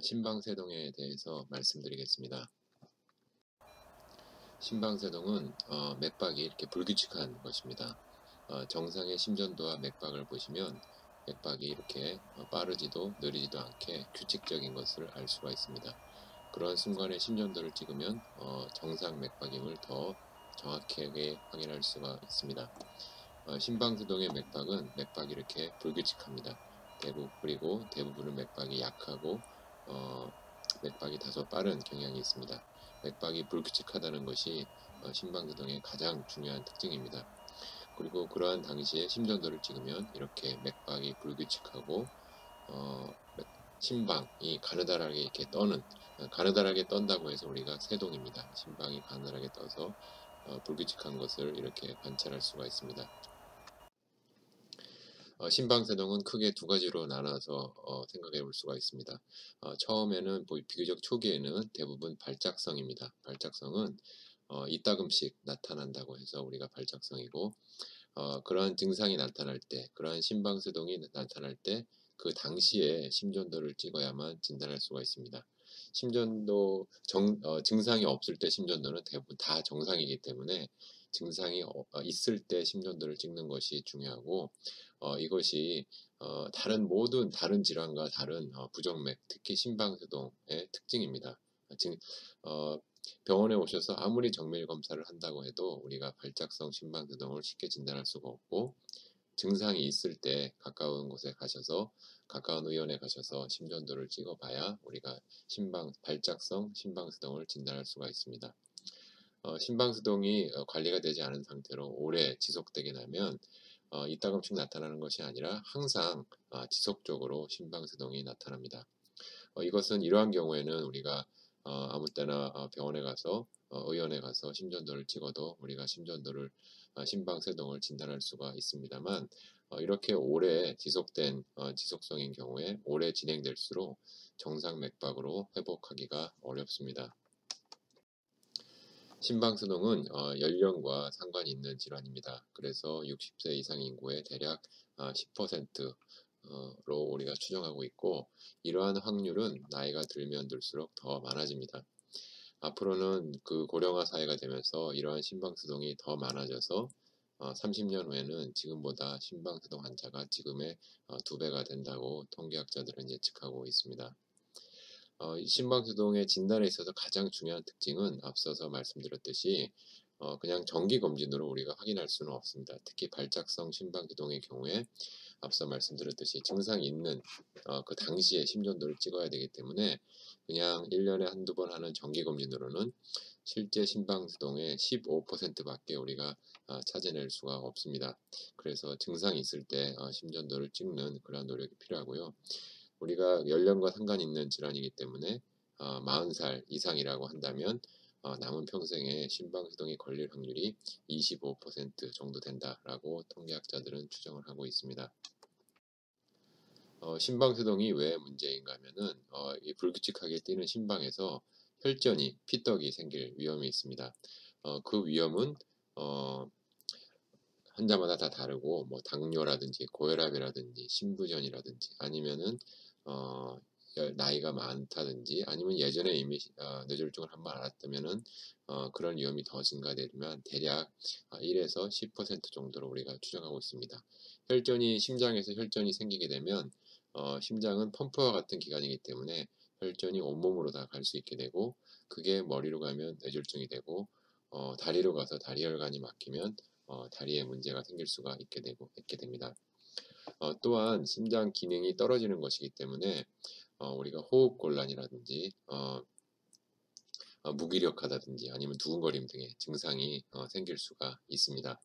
심방세동에 대해서 말씀드리겠습니다. 심방세동은 맥박이 이렇게 불규칙한 것입니다. 정상의 심전도와 맥박을 보시면 맥박이 이렇게 빠르지도 느리지도 않게 규칙적인 것을 알 수가 있습니다. 그러한 순간에 심전도를 찍으면 정상 맥박임을 더 정확하게 확인할 수가 있습니다. 심방세동의 맥박이 이렇게 불규칙합니다. 그리고 대부분은 맥박이 약하고 맥박이 다소 빠른 경향이 있습니다. 맥박이 불규칙하다는 것이 심방세동의 가장 중요한 특징입니다. 그리고 그러한 당시에 심전도를 찍으면 이렇게 맥박이 불규칙하고 심방이 가느다랗게 이렇게 가느다랗게 떤다고 해서 우리가 세동입니다. 심방이 가느다랗게 떠서 불규칙한 것을 이렇게 관찰할 수가 있습니다. 심방세동은 크게 두 가지로 나눠서 생각해 볼 수가 있습니다. 처음에는 비교적 초기에는 대부분 발작성입니다. 발작성은 이따금씩 나타난다고 해서 우리가 발작성이고, 그러한 증상이 나타날 때, 그러한 심방세동이 나타날 때 그 당시에 심전도를 찍어야만 진단할 수가 있습니다. 심전도 증상이 없을 때 심전도는 대부분 다 정상이기 때문에 증상이 있을 때 심전도를 찍는 것이 중요하고, 이것이 모든 다른 질환과 다른 부정맥, 특히 심방세동의 특징입니다. 병원에 오셔서 아무리 정밀 검사를 한다고 해도 우리가 발작성 심방세동을 쉽게 진단할 수가 없고, 증상이 있을 때 가까운 의원에 가셔서 심전도를 찍어봐야 우리가 발작성 심방세동을 진단할 수가 있습니다. 심방세동이 관리가 되지 않은 상태로 오래 지속되게 되면 이따금씩 나타나는 것이 아니라 항상 지속적으로 심방세동이 나타납니다. 이것은 이러한 경우에는 우리가 아무 때나 병원에 가서 의원에 가서 심전도를 찍어도 우리가 심방세동을 진단할 수가 있습니다만, 이렇게 오래 지속된 지속성인 경우에 오래 진행될수록 정상 맥박으로 회복하기가 어렵습니다. 심방세동은 연령과 상관이 있는 질환입니다. 그래서 60세 이상 인구의 대략 10%로 우리가 추정하고 있고, 이러한 확률은 나이가 들면 들수록 더 많아집니다. 앞으로는 그 고령화 사회가 되면서 이러한 심방세동이 더 많아져서 30년 후에는 지금보다 심방세동 환자가 지금의 2배가 된다고 통계학자들은 예측하고 있습니다. 심방세동의 진단에 있어서 가장 중요한 특징은 앞서서 말씀드렸듯이 그냥 정기검진으로 우리가 확인할 수는 없습니다. 특히 발작성 심방세동의 경우에 앞서 말씀드렸듯이 증상이 있는 그 당시에 심전도를 찍어야 되기 때문에 그냥 1년에 한두 번 하는 정기검진으로는 실제 심방세동의 15%밖에 우리가 찾아낼 수가 없습니다. 그래서 증상이 있을 때 심전도를 찍는 그런 노력이 필요하고요. 우리가 연령과 상관이 있는 질환이기 때문에 40살 이상이라고 한다면 남은 평생에 심방세동이 걸릴 확률이 25% 정도 된다라고 통계학자들은 추정을 하고 있습니다. 심방세동이 왜 문제인가 하면은 이 불규칙하게 뛰는 심방에서 혈전이, 피떡이 생길 위험이 있습니다. 그 위험은 환자마다 다 다르고, 뭐 당뇨라든지 고혈압이라든지 심부전이라든지 아니면은 나이가 많다든지 아니면 예전에 이미 뇌졸중을 한번 앓았다면은 그런 위험이 더 증가되면 대략 1에서 10% 정도로 우리가 추정하고 있습니다. 심장에서 혈전이 생기게 되면 심장은 펌프와 같은 기관이기 때문에 혈전이 온몸으로 다 갈 수 있게 되고, 그게 머리로 가면 뇌졸중이 되고, 다리로 가서 다리혈관이 막히면 다리에 문제가 생길 수가 있게 됩니다. 또한 심장 기능이 떨어지는 것이기 때문에 우리가 호흡곤란이라든지 무기력하다든지 아니면 두근거림 등의 증상이 생길 수가 있습니다.